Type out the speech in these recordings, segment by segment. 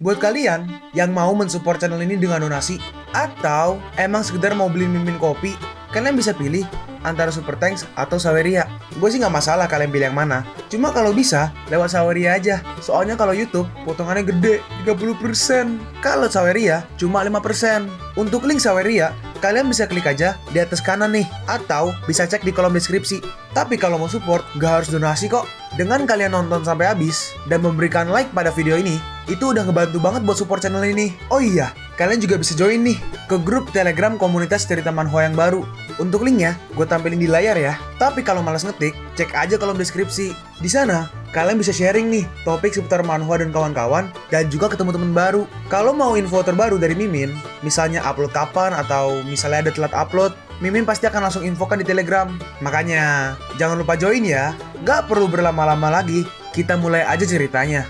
Buat kalian yang mau mensupport channel ini dengan donasi, atau emang sekedar mau beli mimin kopi, kalian bisa pilih antara Super Thanks atau Saweria. Gue sih nggak masalah kalian pilih yang mana. Cuma kalau bisa, lewat Saweria aja. Soalnya kalau YouTube, potongannya gede, 30%. Kalau Saweria, cuma 5%. Untuk link Saweria, kalian bisa klik aja di atas kanan nih. Atau bisa cek di kolom deskripsi. Tapi kalau mau support, nggak harus donasi kok. Dengan kalian nonton sampai habis, dan memberikan like pada video ini, itu udah ngebantu banget buat support channel ini. Oh iya, kalian juga bisa join nih ke grup Telegram komunitas cerita manhwa yang baru. Untuk linknya, gue tampilin di layar ya. Tapi kalau malas ngetik, cek aja kolom deskripsi. Di sana, kalian bisa sharing nih topik seputar manhwa dan kawan-kawan, dan juga ketemu teman baru. Kalau mau info terbaru dari Mimin, misalnya upload kapan atau misalnya ada telat upload, Mimin pasti akan langsung infokan di Telegram. Makanya, jangan lupa join ya. Gak perlu berlama-lama lagi, kita mulai aja ceritanya.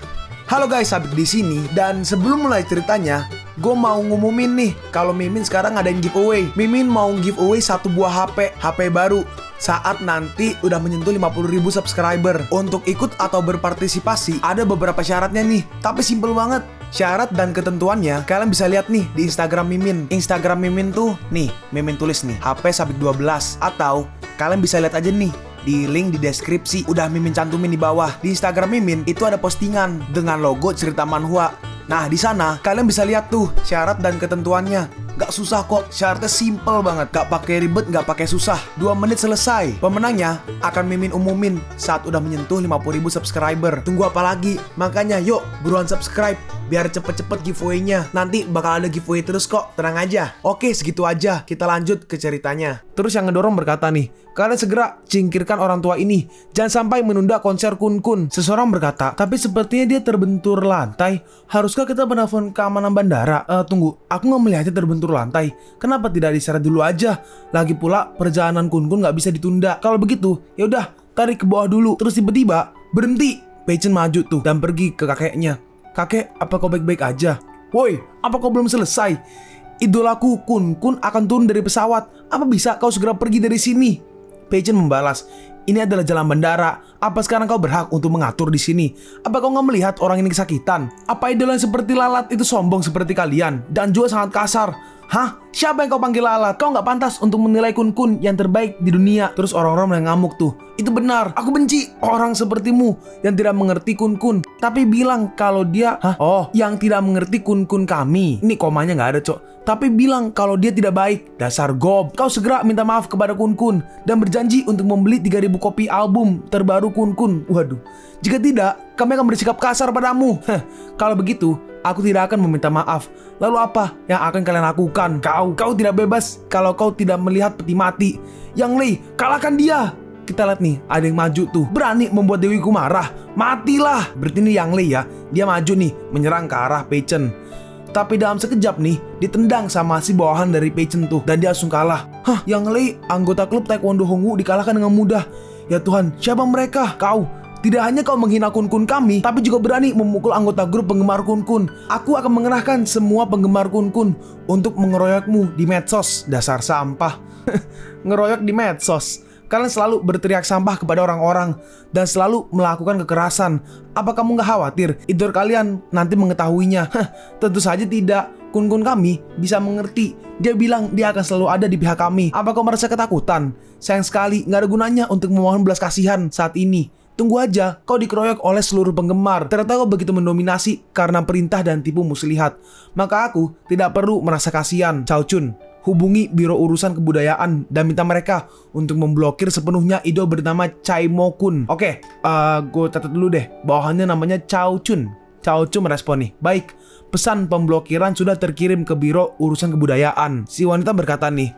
Halo guys, Sabik di sini, dan sebelum mulai ceritanya, gue mau ngumumin nih kalau Mimin sekarang ngadain giveaway. Mimin mau giveaway satu buah HP baru saat nanti udah menyentuh 50.000 subscriber. Untuk ikut atau berpartisipasi ada beberapa syaratnya nih, tapi simple banget. Syarat dan ketentuannya kalian bisa lihat nih di Instagram Mimin. Instagram Mimin tuh nih, Mimin tulis nih HP Sabik 12, atau kalian bisa lihat aja nih di link di deskripsi, udah Mimin cantumin di bawah. Di Instagram Mimin itu ada postingan dengan logo cerita manhwa. Nah, di sana kalian bisa lihat tuh syarat dan ketentuannya. Gak susah kok, syaratnya simple banget. Gak pakai ribet, gak pakai susah. 2 menit selesai. Pemenangnya akan Mimin umumin saat udah menyentuh 50.000 subscriber. Tunggu apa lagi? Makanya yuk, buruan subscribe biar cepet-cepet giveaway-nya. Nanti bakal ada giveaway terus kok, tenang aja. Oke, segitu aja. Kita lanjut ke ceritanya. Terus yang ngedorong berkata nih, kalian segera singkirkan orang tua ini. Jangan sampai menunda konser Kun. Seseorang berkata, tapi sepertinya dia terbentur lantai. Haruskah kita menelpon keamanan bandara? Tunggu, aku nggak melihatnya terbentur lantai. Kenapa tidak diseret dulu aja? Lagi pula perjalanan Kun nggak bisa ditunda. Kalau begitu, ya udah tarik ke bawah dulu. Terus tiba-tiba berhenti. Peichen maju tuh dan pergi ke kakeknya. Kakek, apa kau baik-baik aja? Woi, apa kau belum selesai? Idolaku Kun akan turun dari pesawat. Apa bisa kau segera pergi dari sini? Peichen membalas, ini adalah jalan bandara. Apa sekarang kau berhak untuk mengatur di sini? Apa kau nggak melihat orang ini kesakitan? Apa idola yang seperti lalat itu sombong seperti kalian dan juga sangat kasar? Hah? Siapa yang kau panggil lalat? Kau nggak pantas untuk menilai Kun yang terbaik di dunia. Terus orang-orang mulai ngamuk tuh. Itu benar. Aku benci orang sepertimu yang tidak mengerti Kun. Tapi bilang kalau dia, yang tidak mengerti Kun kami. Ini komanya nggak ada, cok. Tapi bilang kalau dia tidak baik. Dasar gob. Kau segera minta maaf kepada Kun dan berjanji untuk membeli 3.000 kopi album terbaru Kun. Waduh. Jika tidak, kami akan bersikap kasar padamu. Kalau begitu, aku tidak akan meminta maaf. Lalu apa yang akan kalian lakukan? Kau tidak bebas kalau kau tidak melihat peti mati. Yang Lei, kalahkan dia. Kita lihat nih, ada yang maju tuh. Berani membuat Dewiku marah. Matilah. Berarti ini Yang Lei ya. Dia maju nih, menyerang ke arah Peichen. Tapi dalam sekejap nih, ditendang sama si bawahan dari Peichen tuh. Dan dia langsung kalah. Yang Lei, anggota klub Taekwondo Hongwu dikalahkan dengan mudah. Ya Tuhan, siapa mereka? Kau. Tidak hanya kau menghina Kun kami, tapi juga berani memukul anggota grup penggemar Kun. Aku akan mengerahkan semua penggemar Kun untuk mengeroyokmu di medsos. Dasar sampah. Ngeroyok di medsos. Kalian selalu berteriak sampah kepada orang-orang dan selalu melakukan kekerasan. Apa kamu gak khawatir idol kalian nanti mengetahuinya? Tentu saja tidak. Kun kami bisa mengerti. Dia bilang dia akan selalu ada di pihak kami. Apa kau merasa ketakutan? Sayang sekali, gak ada gunanya untuk memohon belas kasihan saat ini. Tunggu aja, kau dikeroyok oleh seluruh penggemar. Ternyata kau begitu mendominasi karena perintah dan tipu muslihat. Maka aku tidak perlu merasa kasihan. Cao Chun, hubungi Biro Urusan Kebudayaan dan minta mereka untuk memblokir sepenuhnya idol bernama Chai Mo Kun. Oke, gue catat dulu deh. Bawahannya namanya Cao Chun. Cao Chun merespon nih. Baik, pesan pemblokiran sudah terkirim ke Biro Urusan Kebudayaan. Si wanita berkata nih,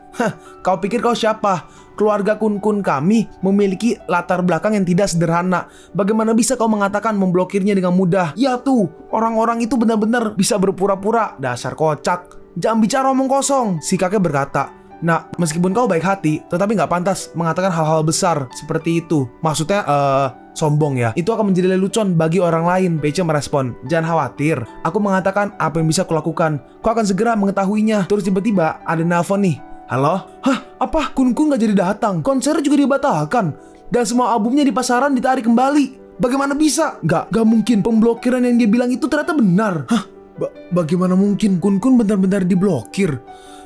kau pikir kau siapa? Keluarga Kun kami memiliki latar belakang yang tidak sederhana. Bagaimana bisa kau mengatakan memblokirnya dengan mudah? Ya tuh, orang-orang itu benar-benar bisa berpura-pura. Dasar kocak. Jangan bicara omong kosong. Si kakek berkata, nah, meskipun kau baik hati, tetapi gak pantas mengatakan hal-hal besar seperti itu. Maksudnya, sombong ya. Itu akan menjadi lelucon bagi orang lain. Peichen merespon, jangan khawatir. Aku mengatakan apa yang bisa kulakukan. Kau akan segera mengetahuinya. Terus tiba-tiba ada nelpon nih. Halo? Apa? Kun gak jadi datang? Konser juga dibatalkan. Dan semua albumnya di pasaran ditarik kembali. Bagaimana bisa? Gak mungkin pemblokiran yang dia bilang itu ternyata benar. Bagaimana mungkin? Kun benar-benar diblokir.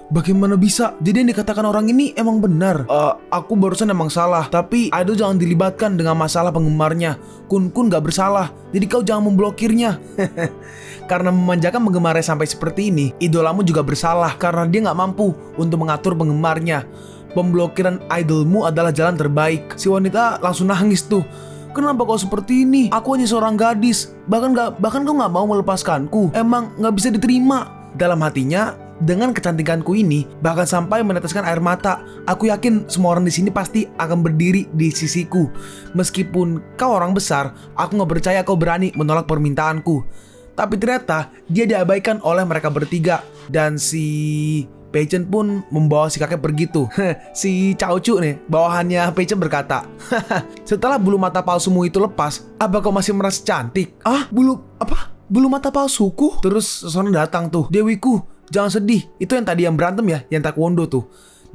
Bagaimana bisa? Jadi yang dikatakan orang ini emang benar. Aku barusan emang salah. Tapi Idol jangan dilibatkan dengan masalah penggemarnya. Kun gak bersalah. Jadi kau jangan memblokirnya. Karena memanjakan penggemarnya sampai seperti ini, idolamu juga bersalah karena dia gak mampu untuk mengatur penggemarnya. Pemblokiran idolmu adalah jalan terbaik. Si wanita langsung nangis tuh. Kenapa kau seperti ini? Aku hanya seorang gadis. Bahkan kau gak mau melepaskanku. Emang gak bisa diterima. Dalam hatinya, dengan kecantikanku ini, bahkan sampai meneteskan air mata, aku yakin semua orang di sini pasti akan berdiri di sisiku. Meskipun kau orang besar, aku gak percaya kau berani menolak permintaanku. Tapi ternyata dia diabaikan oleh mereka bertiga. Dan si Peichen pun membawa si kakek pergi tuh. Si Chaochu nih, bawahannya Peichen berkata, setelah bulu mata palsumu itu lepas, apa kau masih merasa cantik? Bulu mata palsuku? Terus seseorang datang tuh. Dewiku, jangan sedih. Itu yang tadi yang berantem ya, yang taekwondo tuh.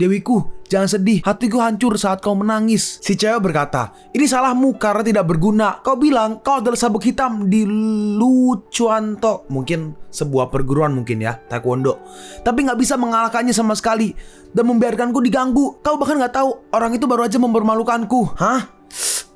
Dewiku, jangan sedih. Hatiku hancur saat kau menangis. Si cewek berkata, ini salahmu karena tidak berguna. Kau bilang kau adalah sabuk hitam di Luchuanto. Mungkin sebuah perguruan mungkin ya, taekwondo. Tapi gak bisa mengalahkannya sama sekali. Dan membiarkanku diganggu. Kau bahkan gak tahu orang itu baru aja mempermalukanku. Hah?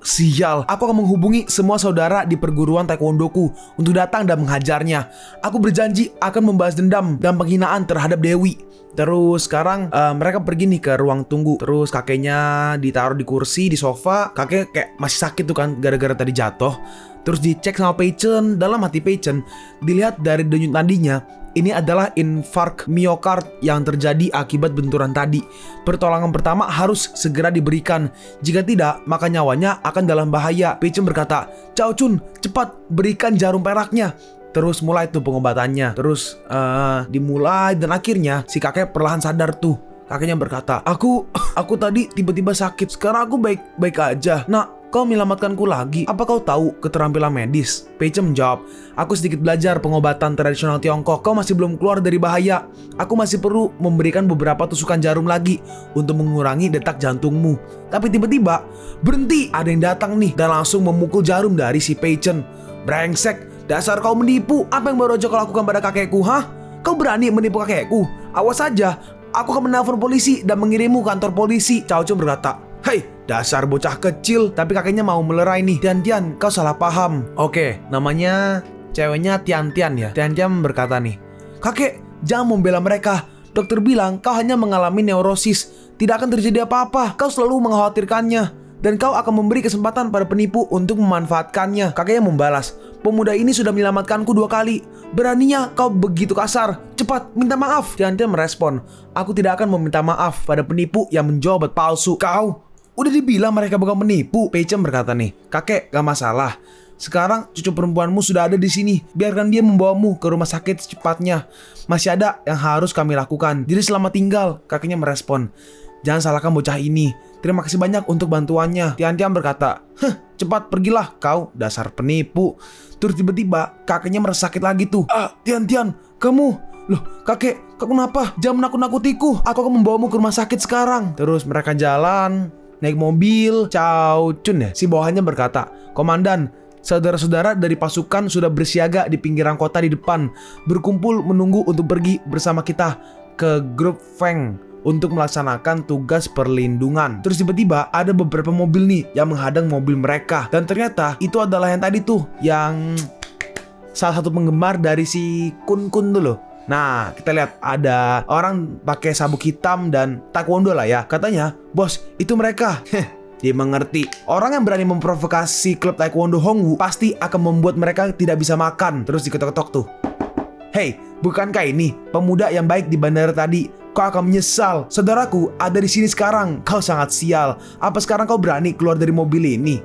Sial, aku akan menghubungi semua saudara di perguruan taekwondoku untuk datang dan menghajarnya. Aku berjanji akan membahas dendam dan penghinaan terhadap Dewi. Terus sekarang mereka pergi nih ke ruang tunggu. Terus kakeknya ditaruh di kursi, di sofa. Kakek kayak masih sakit tuh kan gara-gara tadi jatuh. Terus dicek sama Peichen. Dalam hati Peichen, dilihat dari denyut nadinya, ini adalah infark miokard yang terjadi akibat benturan tadi. Pertolongan pertama harus segera diberikan. Jika tidak, maka nyawanya akan dalam bahaya. Peichen berkata, Chaochun, cepat berikan jarum peraknya. Terus mulai tuh pengobatannya. Terus dimulai dan akhirnya si kakek perlahan sadar tuh. Kakeknya berkata, Aku tadi tiba-tiba sakit. Sekarang aku baik-baik aja. Nak, kau menyelamatkanku lagi. Apa kau tahu keterampilan medis? Peichen menjawab, aku sedikit belajar pengobatan tradisional Tiongkok. Kau masih belum keluar dari bahaya. Aku masih perlu memberikan beberapa tusukan jarum lagi untuk mengurangi detak jantungmu. Tapi tiba-tiba berhenti. Ada yang datang nih dan langsung memukul jarum dari si Peichen. Brengsek, dasar kau menipu. Apa yang baru aja kau lakukan pada kakekku, hah? Kau berani menipu kakekku? Awas saja, aku akan menelpon polisi dan mengirimmu ke kantor polisi. Chaochu berkata, hei, dasar bocah kecil. Tapi kakeknya mau melerai nih. Tian, kau salah paham. Oke, namanya ceweknya Tian ya. Tian berkata nih, kakek, jangan membela mereka. Dokter bilang kau hanya mengalami neurosis. Tidak akan terjadi apa-apa. Kau selalu mengkhawatirkannya. Dan kau akan memberi kesempatan pada penipu untuk memanfaatkannya. Kakeknya membalas, pemuda ini sudah menyelamatkanku 2 kali. Beraninya kau begitu kasar. Cepat, minta maaf. Tian merespon, aku tidak akan meminta maaf pada penipu yang menjual obat palsu. Kau udah dibilang mereka bukan penipu. Peichen berkata nih, kakek, gak masalah. Sekarang cucu perempuanmu sudah ada di sini. Biarkan dia membawamu ke rumah sakit secepatnya. Masih ada yang harus kami lakukan. Jadi selamat tinggal. Kakeknya merespon, jangan salahkan bocah ini. Terima kasih banyak untuk bantuannya. Tian berkata, cepat pergilah kau, dasar penipu. Terus tiba-tiba kakeknya merasa sakit lagi tuh. Tian, kamu. Loh, kakek, kau kenapa? Jangan menakut-nakutiku. Aku akan membawamu ke rumah sakit sekarang. Terus mereka jalan, naik mobil. Chaochun ya, si bawahannya berkata, komandan, saudara-saudara dari pasukan sudah bersiaga di pinggiran kota di depan, berkumpul menunggu untuk pergi bersama kita ke grup Feng untuk melaksanakan tugas perlindungan. Terus tiba-tiba ada beberapa mobil nih yang menghadang mobil mereka. Dan ternyata itu adalah yang tadi tuh, yang salah satu penggemar dari si Kun dulu. Nah, kita lihat ada orang pakai sabuk hitam dan taekwondo lah ya. Katanya, bos, itu mereka. Dia mengerti. Orang yang berani memprovokasi klub taekwondo Hongwu pasti akan membuat mereka tidak bisa makan. Terus diketok-ketok tuh. Hei, bukankah ini pemuda yang baik di bandara tadi? Kau akan menyesal. Saudaraku ada di sini sekarang. Kau sangat sial. Apa sekarang kau berani keluar dari mobil ini?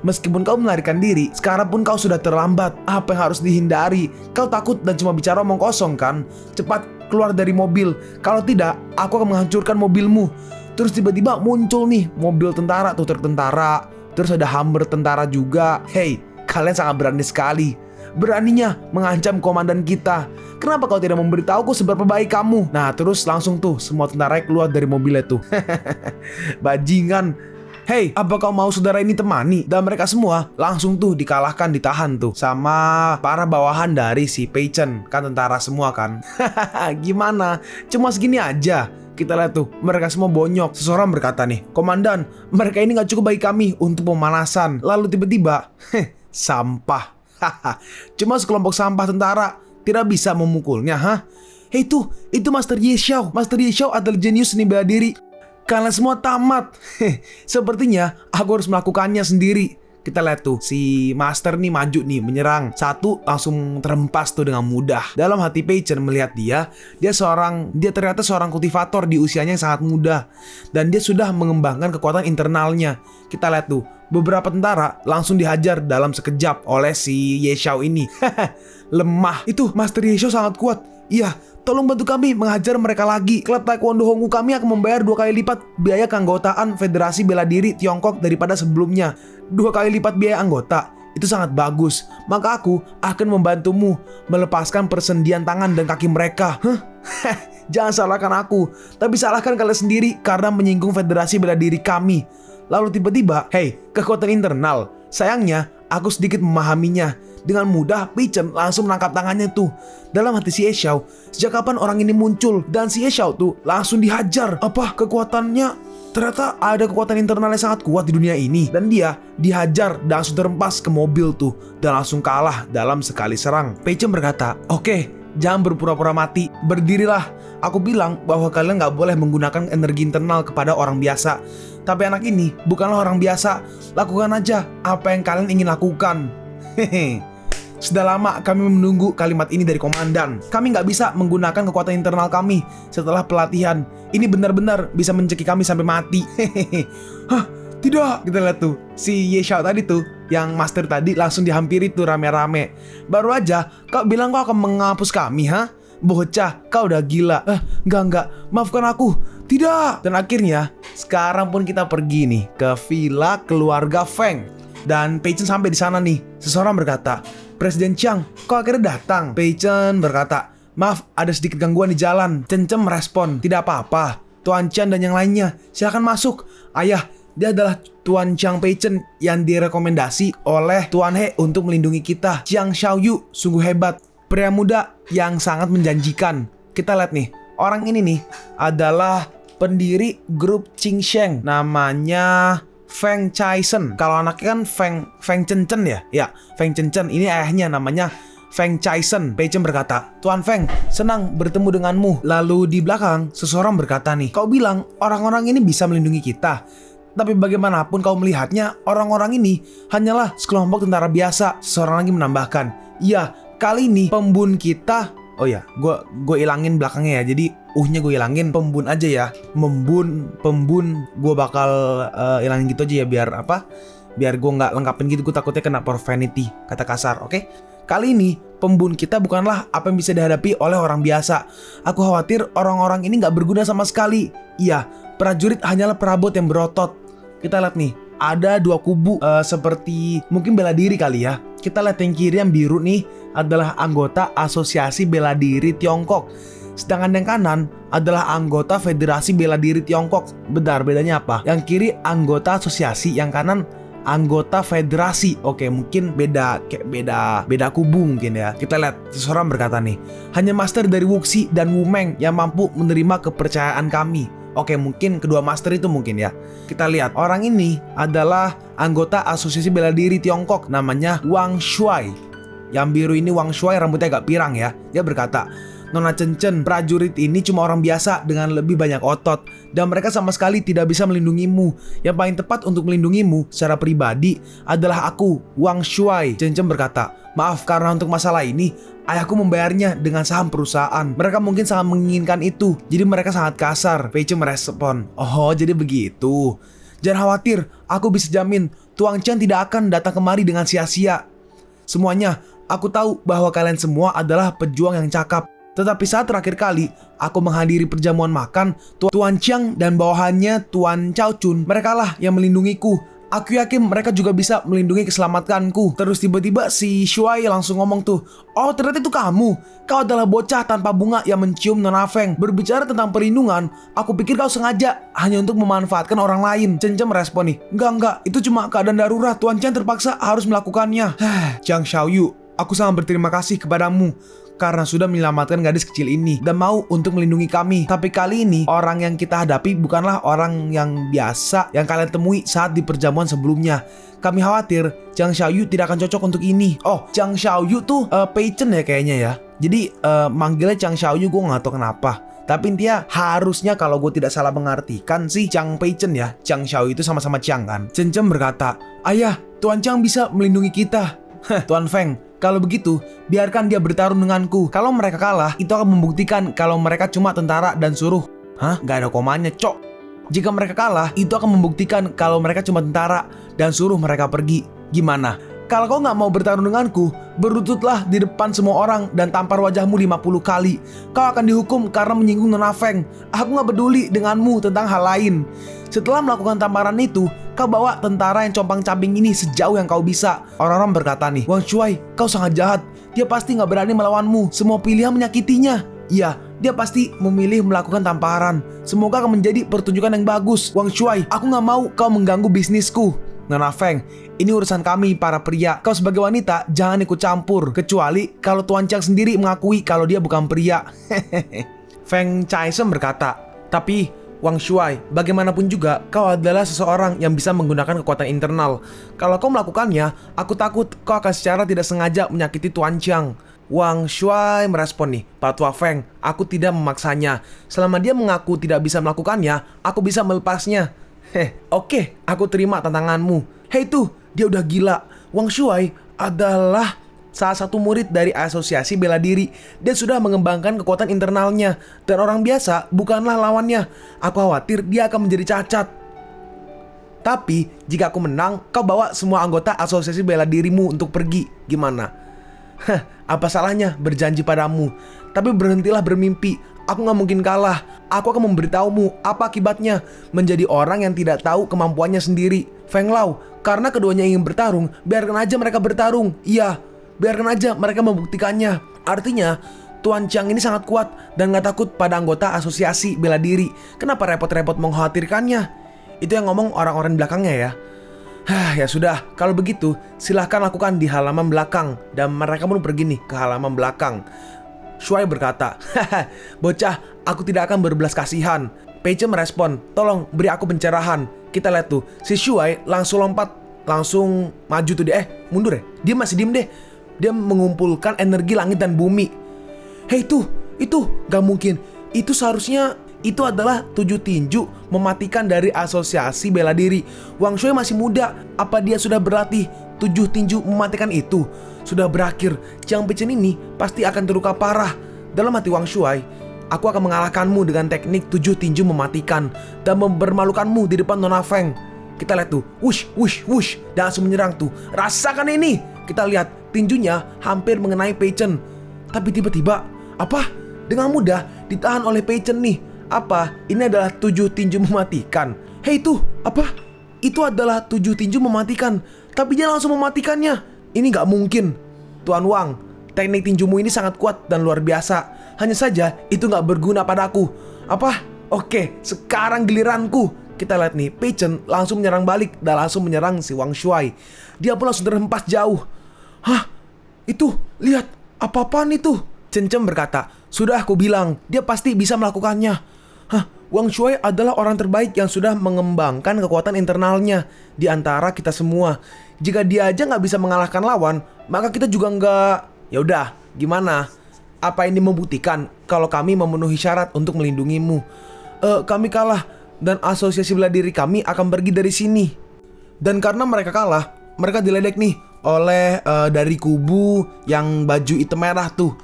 Meskipun kau melarikan diri, sekarang pun kau sudah terlambat. Apa yang harus dihindari? Kau takut dan cuma bicara omong kosong kan? Cepat keluar dari mobil. Kalau tidak, aku akan menghancurkan mobilmu. Terus tiba-tiba muncul nih mobil tentara tuh, truk tentara. Terus ada Hummer tentara juga. Hei, kalian sangat berani sekali. Beraninya mengancam komandan kita. Kenapa kau tidak memberitahuku seberapa baik kamu? Nah, terus langsung tuh semua tentara keluar dari mobilnya tuh. Bajingan. "Hei, apa kau mau saudara ini temani?" Dan mereka semua langsung tuh dikalahkan, ditahan tuh sama para bawahan dari si Pei Chen. Kan tentara semua kan. Gimana? Cuma segini aja. Kita lihat tuh, mereka semua bonyok. Seseorang berkata nih, "Komandan, mereka ini gak cukup bagi kami untuk pemanasan." Lalu tiba-tiba, sampah. Cuma sekelompok sampah tentara, tidak bisa memukulnya, ha? Hei itu Master Ye Xiao. Master Ye Xiao adalah jenius seni bela diri. Kalian semua tamat. Sepertinya aku harus melakukannya sendiri. Kita lihat tuh, si Master nih maju nih, menyerang. Satu langsung terhempas tuh dengan mudah. Dalam hati Pei Chen melihat dia ternyata seorang kultivator di usianya yang sangat muda. Dan dia sudah mengembangkan kekuatan internalnya. Kita lihat tuh, beberapa tentara langsung dihajar dalam sekejap oleh si Ye Xiao ini. Lemah. Itu Master Ye Xiao sangat kuat. Iya, tolong bantu kami mengajar mereka lagi. Klub Taekwondo Honggu kami akan membayar 2 kali lipat biaya keanggotaan Federasi Bela Diri Tiongkok daripada sebelumnya. 2 kali lipat biaya anggota. Itu sangat bagus. Maka aku akan membantumu melepaskan persendian tangan dan kaki mereka. Jangan salahkan aku, tapi salahkan kalian sendiri karena menyinggung Federasi Bela Diri kami. Lalu tiba-tiba, hei, kekuatan internal. Sayangnya, aku sedikit memahaminya. Dengan mudah, Pei Chen langsung menangkap tangannya tuh. Dalam hati si Ye Xiao, sejak kapan orang ini muncul? Dan si Ye Xiao tuh langsung dihajar. Apa kekuatannya? Ternyata ada kekuatan internal yang sangat kuat di dunia ini. Dan dia dihajar dan langsung terempas ke mobil tuh. Dan langsung kalah dalam sekali serang. Pei Chen berkata, "Oke, jangan berpura-pura mati. Berdirilah. Aku bilang bahwa kalian gak boleh menggunakan energi internal kepada orang biasa. Tapi anak ini bukanlah orang biasa. Lakukan aja apa yang kalian ingin lakukan." Hehe. Sudah lama kami menunggu kalimat ini dari komandan. Kami nggak bisa menggunakan kekuatan internal kami setelah pelatihan. Ini benar-benar bisa mencekik kami sampai mati. Hehehe. Hah? Tidak. Kita lihat tuh, si Ye Xiao tadi tuh, yang master tadi langsung dihampiri tuh rame-rame. Baru aja kau bilang kau akan menghapus kami, ha? Bocah, kau udah gila. Enggak, maafkan aku. Tidak. Dan akhirnya, sekarang pun kita pergi nih ke villa keluarga Feng. Dan Pei Chen sampai di sana nih. Seseorang berkata, "Presiden Chiang, kok akhirnya datang?" Pei Chen berkata, "Maaf, ada sedikit gangguan di jalan." Chen Chen merespon, "Tidak apa-apa, Tuan Chiang dan yang lainnya, silakan masuk." Ayah, dia adalah Tuan Chiang Pei Chen yang direkomendasi oleh Tuan He untuk melindungi kita. Chiang Xiaoyu sungguh hebat, pria muda yang sangat menjanjikan. Kita lihat nih, orang ini nih adalah pendiri grup Qing Sheng, namanya Feng Chaisen. Kalau anaknya kan Feng Chen Chen ya. Ya, Feng Chen Chen. Ini ayahnya namanya Feng Chaisen. Pei Chen berkata, "Tuan Feng, senang bertemu denganmu." Lalu di belakang seseorang berkata nih, "Kau bilang orang-orang ini bisa melindungi kita. Tapi bagaimanapun kau melihatnya, orang-orang ini hanyalah sekelompok tentara biasa." Seseorang lagi menambahkan, "Iya, kali ini pembun kita." Oh ya, gue ilangin belakangnya ya. Jadi nya gue ilangin, pembun aja ya. Pembun gue bakal ilangin gitu aja ya, biar apa? Biar gue nggak lengkapin gitu, gue takutnya kena profanity, kata kasar, oke? Kali ini pembun kita bukanlah apa yang bisa dihadapi oleh orang biasa. Aku khawatir orang-orang ini nggak berguna sama sekali. Iya, prajurit hanyalah perabot yang berotot. Kita lihat nih, ada 2 kubu seperti mungkin bela diri kali ya. Kita lihat yang kiri yang biru nih adalah anggota Asosiasi Bela Diri Tiongkok. Sedangkan yang kanan adalah anggota Federasi Bela Diri Tiongkok. Bentar, bedanya apa? Yang kiri anggota asosiasi, yang kanan anggota federasi. Oke, mungkin beda kubu mungkin ya. Kita lihat, seseorang berkata nih, "Hanya master dari Wuxi dan Wumeng yang mampu menerima kepercayaan kami." Oke, mungkin kedua master itu mungkin ya. Kita lihat, orang ini adalah anggota Asosiasi Bela Diri Tiongkok, namanya Wang Shuai. Yang biru ini Wang Shuai, rambutnya agak pirang ya. Dia berkata, "Nona Chen Chen, prajurit ini cuma orang biasa dengan lebih banyak otot. Dan mereka sama sekali tidak bisa melindungimu. Yang paling tepat untuk melindungimu secara pribadi adalah aku, Wang Shuai." Chen Chen berkata, "Maaf, karena untuk masalah ini, ayahku membayarnya dengan saham perusahaan. Mereka mungkin sangat menginginkan itu, jadi mereka sangat kasar." Pei Chen merespon, "Oh, jadi begitu. Jangan khawatir, aku bisa jamin Tuan Chen tidak akan datang kemari dengan sia-sia. Semuanya, aku tahu bahwa kalian semua adalah pejuang yang cakap. Tetapi saat terakhir kali aku menghadiri perjamuan makan, Tuan Chiang dan bawahannya Tuan Chao Chun, merekalah yang melindungiku. Aku yakin mereka juga bisa melindungi keselamatanku. Terus tiba-tiba si Shuai langsung ngomong tuh, oh ternyata itu kamu. Kau adalah bocah tanpa bunga yang mencium Nona Feng. Berbicara tentang perlindungan, aku pikir kau sengaja hanya untuk memanfaatkan orang lain. Cencem respon nih, enggak, itu cuma keadaan darurat. Tuan Chang terpaksa harus melakukannya. Jiang Xiaoyu, aku sangat berterima kasih kepadamu karena sudah menyelamatkan gadis kecil ini dan mau untuk melindungi kami. Tapi kali ini orang yang kita hadapi bukanlah orang yang biasa yang kalian temui saat di perjamuan sebelumnya. Kami khawatir Jiang Xiaoyu tidak akan cocok untuk ini. Oh, Jiang Xiaoyu tuh Pei Chen ya kayaknya ya. Jadi manggilnya Jiang Xiaoyu gue nggak tahu kenapa. Tapi intinya harusnya kalau gue tidak salah mengartikan sih Jiang Pei Chen ya. Jiang Xiaoyu itu sama-sama Jiang kan. Chen Chen berkata, ayah, Tuan Jiang bisa melindungi kita. Tuan Feng, kalau begitu, biarkan dia bertarung denganku. Kalau mereka kalah, itu akan membuktikan kalau mereka cuma tentara dan suruh. Hah? Gak ada komanya, cok. Jika mereka kalah, itu akan membuktikan kalau mereka cuma tentara dan suruh mereka pergi. Gimana? Kalau kau gak mau bertarung denganku, berlututlah di depan semua orang dan tampar wajahmu 50 kali. Kau akan dihukum karena menyinggung Nona Feng. Aku gak peduli denganmu tentang hal lain. Setelah melakukan tamparan itu, kau bawa tentara yang compang-camping ini sejauh yang kau bisa. Orang-orang berkata nih, Wang Shuai, kau sangat jahat. Dia pasti gak berani melawanmu. Semua pilihan menyakitinya. Iya, dia pasti memilih melakukan tamparan. Semoga akan menjadi pertunjukan yang bagus. Wang Shuai, aku gak mau kau mengganggu bisnisku. Nona Feng, ini urusan kami para pria. Kau sebagai wanita jangan ikut campur. Kecuali kalau Tuan Chang sendiri mengakui kalau dia bukan pria. Feng Chaisem berkata, tapi Wang Shuai, bagaimanapun juga kau adalah seseorang yang bisa menggunakan kekuatan internal. Kalau kau melakukannya, aku takut kau akan secara tidak sengaja menyakiti Tuan Chang. Wang Shuai merespon nih, Pak Tua Feng, aku tidak memaksanya. Selama dia mengaku tidak bisa melakukannya, aku bisa melepasnya. Oke, aku terima tantanganmu. Hei tuh, dia udah gila. Wang Shuai adalah salah satu murid dari asosiasi bela diri. Dia sudah mengembangkan kekuatan internalnya. Dan orang biasa bukanlah lawannya. Aku khawatir dia akan menjadi cacat. Tapi, jika aku menang, kau bawa semua anggota asosiasi bela dirimu untuk pergi. Gimana? Apa salahnya berjanji padamu? Tapi berhentilah bermimpi. Aku gak mungkin kalah. Aku akan memberitahumu apa akibatnya menjadi orang yang tidak tahu kemampuannya sendiri. Feng Lao, karena keduanya ingin bertarung, biarkan aja mereka bertarung. Iya, biarkan aja mereka membuktikannya. Artinya, Tuan Chang ini sangat kuat dan gak takut pada anggota asosiasi bela diri. Kenapa repot-repot mengkhawatirkannya? Itu yang ngomong orang-orang di belakangnya ya. Ya sudah, kalau begitu silahkan lakukan di halaman belakang. Dan mereka pun pergi nih ke halaman belakang. Shuai berkata, bocah, aku tidak akan berbelas kasihan. Pei Chen merespon, tolong beri aku pencerahan. Kita lihat tuh, si Shuai langsung lompat, langsung maju tuh dia. Mundur ya, dia masih diem deh. Dia mengumpulkan energi langit dan bumi. Hei itu gak mungkin. Itu seharusnya itu adalah 7 tinju mematikan dari asosiasi bela diri. Wang Shuai masih muda. Apa dia sudah berlatih 7 tinju mematikan itu? Sudah berakhir. Jiang Pei Chen ini pasti akan terluka parah. Dalam hati Wang Shuai, aku akan mengalahkanmu dengan teknik 7 tinju mematikan dan mempermalukanmu di depan Nona Feng. Kita lihat tuh, wush, wush, wush, dan langsung menyerang tuh. Rasakan ini. Kita lihat tinjunya hampir mengenai Pei Chen. Tapi tiba-tiba, apa? Dengan mudah ditahan oleh Pei Chen nih. Apa? Ini adalah 7 tinju mematikan. Hei itu, apa? Itu adalah 7 tinju mematikan. Tapi dia langsung mematikannya. Ini gak mungkin. Tuan Wang, teknik tinjumu ini sangat kuat dan luar biasa. Hanya saja itu gak berguna padaku. Apa? Oke, sekarang giliranku. Kita lihat nih, Pei Chen langsung menyerang balik dan langsung menyerang si Wang Shuai. Dia pun langsung terhempas jauh. Hah? Itu, lihat, apa-apaan itu? Chen Chen berkata, sudah aku bilang, dia pasti bisa melakukannya. Hah? Wang Shuai adalah orang terbaik yang sudah mengembangkan kekuatan internalnya di antara kita semua. Jika dia aja nggak bisa mengalahkan lawan, maka kita juga nggak. Ya udah, gimana? Apa ini membuktikan kalau kami memenuhi syarat untuk melindungimu? Kami kalah dan asosiasi bela diri kami akan pergi dari sini. Dan karena mereka kalah, mereka diledek nih oleh dari kubu yang baju hitam merah tuh.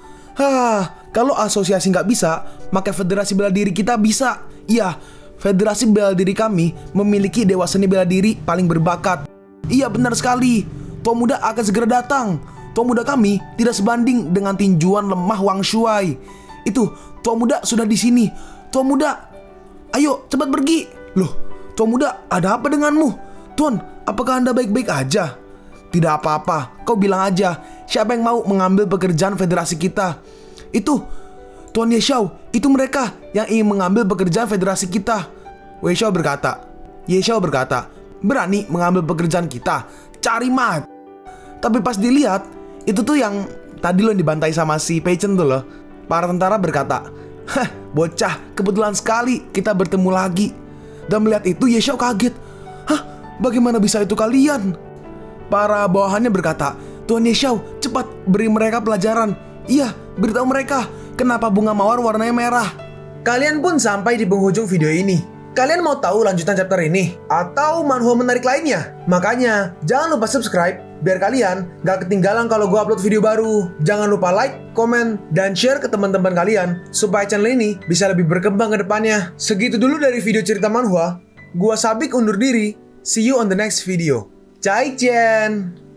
Kalau asosiasi nggak bisa, maka federasi bela diri kita bisa. Iya, federasi bela diri kami memiliki dewa seni bela diri paling berbakat. Iya benar sekali. Tuan muda akan segera datang. Tuan muda kami tidak sebanding dengan tinjuan lemah Wang Shuai. Itu, tuan muda sudah di sini. Tuan muda, ayo cepat pergi. Loh, tuan muda, ada apa denganmu? Tuan, apakah Anda baik-baik aja? Tidak apa-apa, kau bilang aja, siapa yang mau mengambil pekerjaan federasi kita? Itu, Tuan Yeshao, itu mereka yang ingin mengambil pekerjaan federasi kita. Yeshao berkata, berani mengambil pekerjaan kita? Cari mat. Tapi pas dilihat, itu tuh yang tadi lo dibantai sama si Pei Chen tuh loh. Para tentara berkata, hah, bocah, kebetulan sekali kita bertemu lagi. Dan melihat itu Yeshao kaget. Hah, bagaimana bisa itu kalian? Para bawahannya berkata, Tuan Yeshao, cepat beri mereka pelajaran. Iya, beritahu mereka kenapa bunga mawar warnanya merah. Kalian pun sampai di penghujung video ini. Kalian mau tahu lanjutan chapter ini? Atau manhwa menarik lainnya? Makanya, jangan lupa subscribe biar kalian gak ketinggalan kalau gue upload video baru. Jangan lupa like, komen, dan share ke teman-teman kalian supaya channel ini bisa lebih berkembang ke depannya. Segitu dulu dari video cerita manhwa. Gua Sabik undur diri. See you on the next video. Zaijian!